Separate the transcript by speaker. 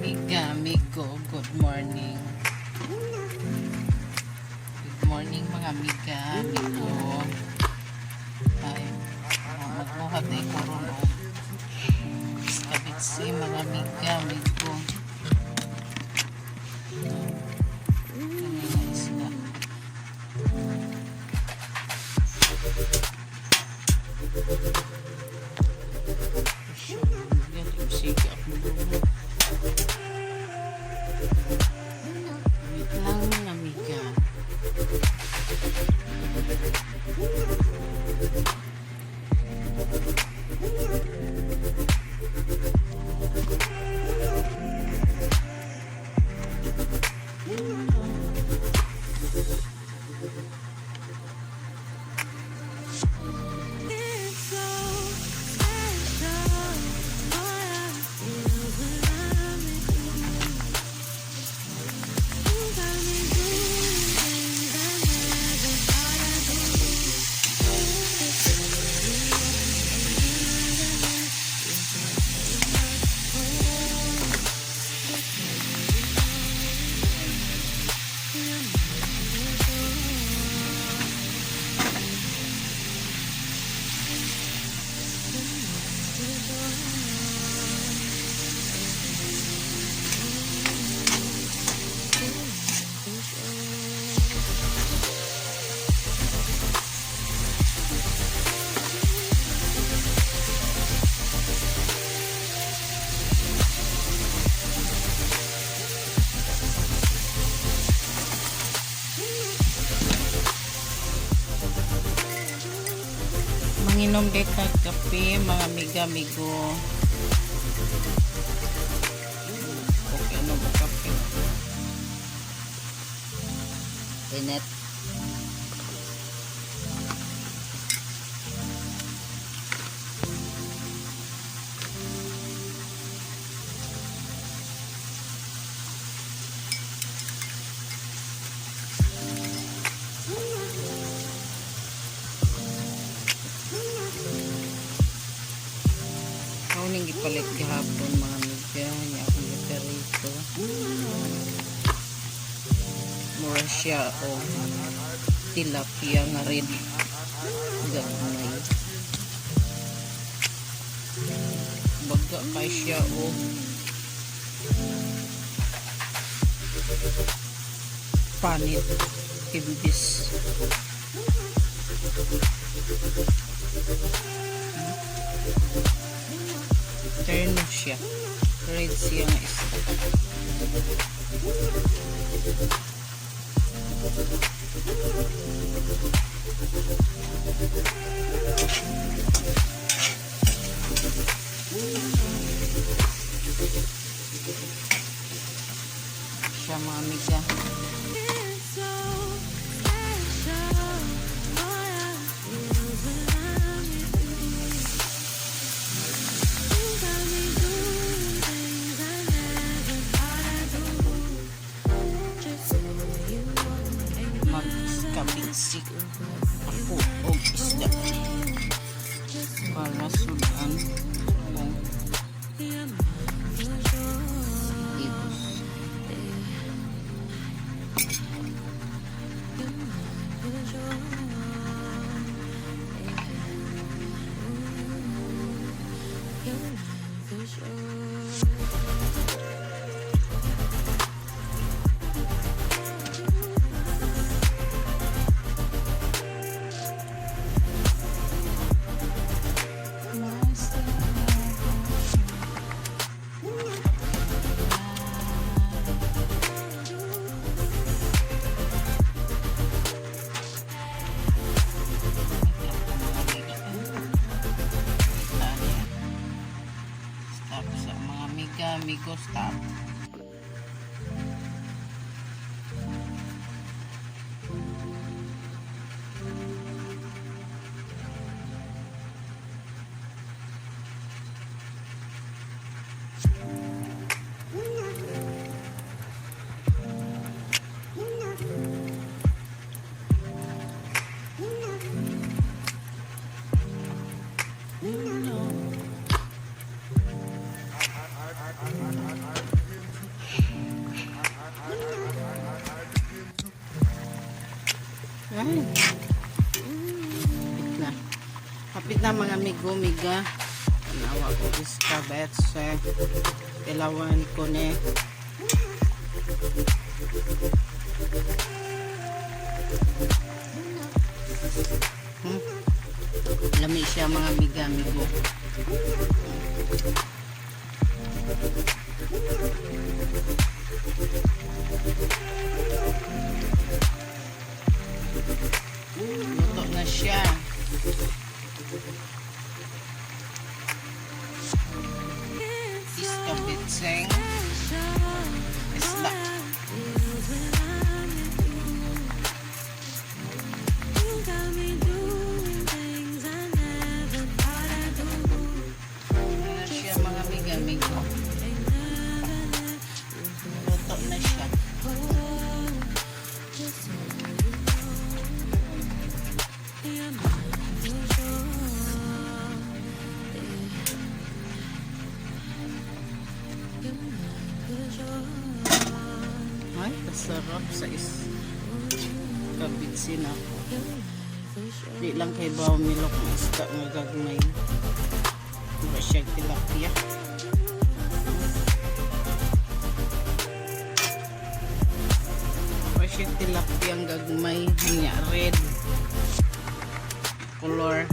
Speaker 1: amiga, amigo, good morning. Good morning mga amiga, amigo. Ay, magbuhat ay koron o kabitsi mga amiga, amigo. Kanina isda. Sige ako dulu. Wait lang amiga. Manginom din kag kape mga amiga-amigo. Okay, ano mo kape? Init. Ning gipalit gihapon mga amiga niya akong gitarito mura siya o tilapia nga rin gamay baga kay siya o panit kimbis terno siya red siya nga isda siya mga amiga. Magkabitsik ako o isda para sudan o ibos. Sa mga amiga-amigo, stop. mga amigo, miga. Tanawa ko iskabets. Ilawan ko ne. Lami siya mga amiga, amigo. Luto na siya. Iskabitseng isda. Ano siya mga amiga, amigo. Luto na siya. Ay, kasarap sa kabitsin ako. Di lang kay baw milok ng isda nga gagmay. Mura siya tilapia. Mura siya tilapia ang gagmay. Hanya red color.